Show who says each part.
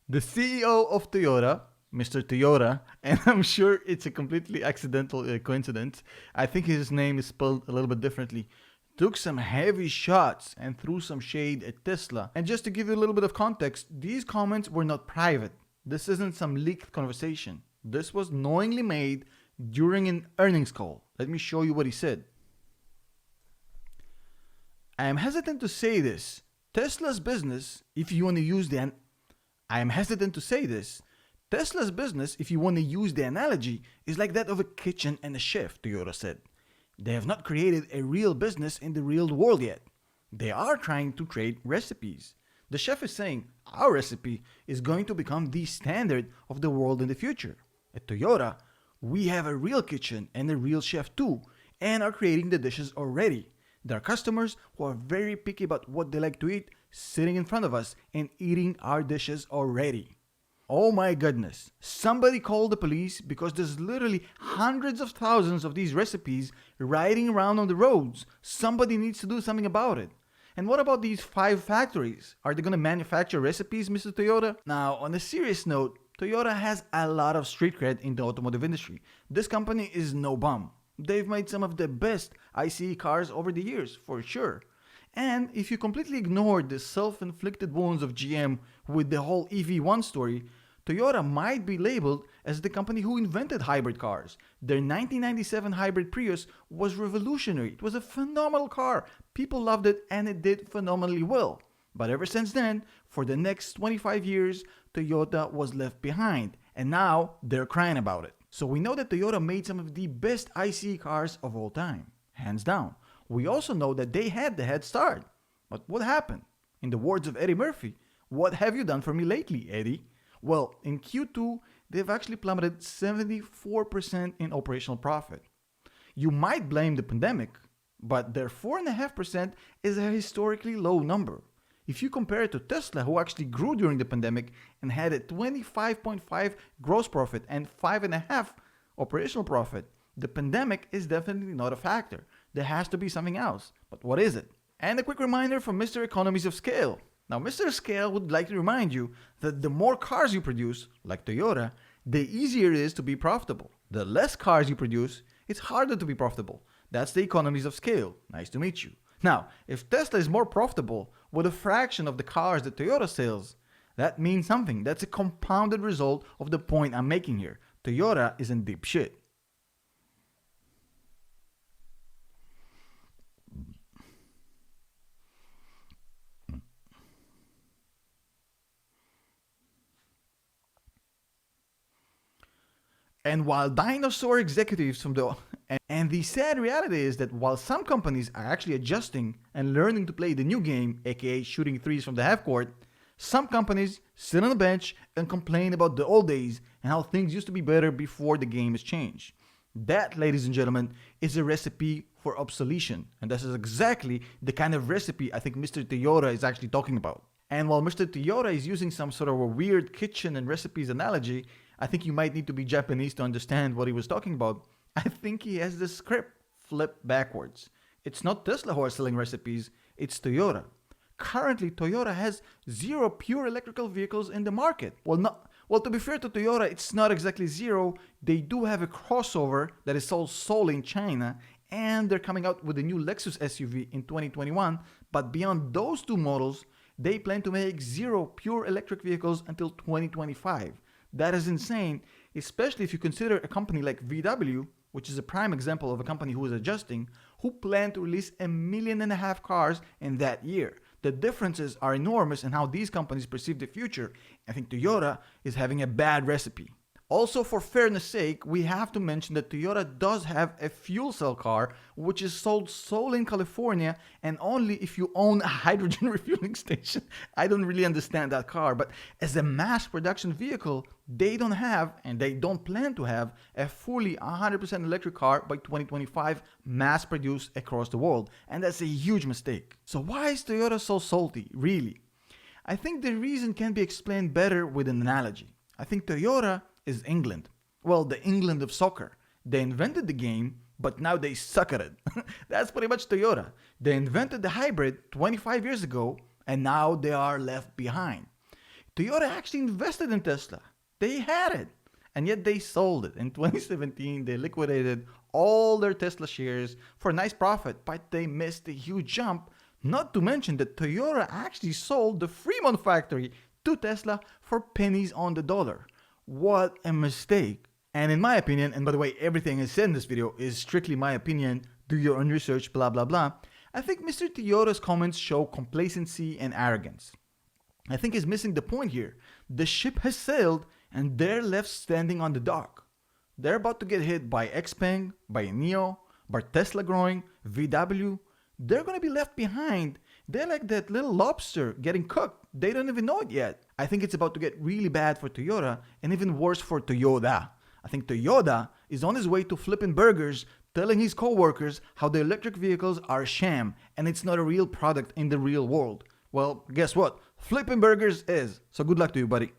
Speaker 1: The CEO of Toyota, Mr. Toyota, and I'm sure it's a completely accidental coincidence, I think his name is spelled a little bit differently, took some heavy shots and threw some shade at Tesla. And just to give you a little bit of context, these comments were not private. This isn't some leaked conversation. This was knowingly made during an earnings call. Let me show you what he said. I am hesitant to say this. Tesla's business, if you want to use the I am hesitant to say this. Tesla's business, if you want to use the analogy, is like that of a kitchen and a chef, Toyota said. They have not created a real business in the real world yet. They are trying to trade recipes. The chef is saying, our recipe is going to become the standard of the world in the future. At Toyota, we have a real kitchen and a real chef too, and are creating the dishes already. There are customers who are very picky about what they like to eat, sitting in front of us and eating our dishes already. Oh my goodness, somebody called the police because there's literally hundreds of thousands of these recipes riding around on the roads. Somebody needs to do something about it. And what about these 5 factories? Are they going to manufacture recipes, Mr. Toyota? Now, on a serious note, Toyota has a lot of street cred in the automotive industry. This company is no bum. They've made some of the best ICE cars over the years, for sure. And if you completely ignore the self-inflicted wounds of GM with the whole EV1 story, Toyota might be labeled as the company who invented hybrid cars. Their 1997 hybrid Prius was revolutionary. It was a phenomenal car. People loved it and it did phenomenally well. But ever since then, for the next 25 years, Toyota was left behind. And now they're crying about it. So we know that Toyota made some of the best ICE cars of all time. Hands down. We also know that they had the head start. But what happened? In the words of Eddie Murphy, what have you done for me lately, Eddie? Well, in Q2, they've actually plummeted 74% in operational profit. You might blame the pandemic, but their 4.5% is a historically low number. If you compare it to Tesla, who actually grew during the pandemic and had a 25.5 gross profit and 5.5 operational profit, the pandemic is definitely not a factor. There has to be something else. But what is it? And a quick reminder from Mr. Economies of Scale. Now, Mr. Scale would like to remind you that the more cars you produce, like Toyota, the easier it is to be profitable. The less cars you produce, it's harder to be profitable. That's the economies of scale. Nice to meet you. Now, if Tesla is more profitable with a fraction of the cars that Toyota sells, that means something. That's a compounded result of the point I'm making here. Toyota is in deep shit. And while dinosaur executives from the sad reality is that while some companies are actually adjusting and learning to play the new game, aka shooting threes from the half court, some companies sit on the bench and complain about the old days and how things used to be better before the game has changed. That, ladies and gentlemen, is a recipe for obsolescence. And this is exactly the kind of recipe I think Mr. Toyota is actually talking about. And while Mr. Toyota is using some sort of a weird kitchen and recipes analogy, I think you might need to be Japanese to understand what he was talking about. I think he has the script flipped backwards. It's not Tesla who are selling recipes, it's Toyota. Currently, Toyota has 0 pure electrical vehicles in the market. Well, to be fair to Toyota, it's not exactly 0. They do have a crossover that is sold solely in China, and they're coming out with a new Lexus SUV in 2021. But beyond those 2 models, they plan to make 0 pure electric vehicles until 2025. That is insane, especially if you consider a company like VW, which is a prime example of a company who is adjusting, who plan to release 1.5 million cars in that year. The differences are enormous in how these companies perceive the future. I think Toyota is having a bad recipe. Also, for fairness sake, we have to mention that Toyota does have a fuel cell car, which is sold solely in California and only if you own a hydrogen refueling station. I don't really understand that car, but as a mass production vehicle, they don't have and they don't plan to have a fully 100% electric car by 2025 mass produced across the world. And that's a huge mistake. So why is Toyota so salty, really? I think the reason can be explained better with an analogy. I think Toyota is England. Well, the England of soccer. They invented the game, but now they suck at it. That's pretty much Toyota. They invented the hybrid 25 years ago, and now they are left behind. Toyota actually invested in Tesla. They had it. And yet they sold it. In 2017, they liquidated all their Tesla shares for a nice profit, but they missed a huge jump. Not to mention that Toyota actually sold the Fremont factory to Tesla for pennies on the dollar. What a mistake. And in my opinion, and by the way, everything I said in this video is strictly my opinion, do your own research, blah blah blah, I think Mr. Toyoda's comments show complacency and arrogance. I think he's missing the point here. The ship has sailed and they're left standing on the dock. They're about to get hit by Xpeng, by NIO, by Tesla growing, VW. They're gonna be left behind. They're like that little lobster getting cooked. They don't even know it yet. I think it's about to get really bad for Toyota and even worse for Toyoda. I think Toyoda is on his way to flipping burgers, telling his co-workers how the electric vehicles are a sham and it's not a real product in the real world. Well, guess what? Flipping burgers is. So good luck to you, buddy.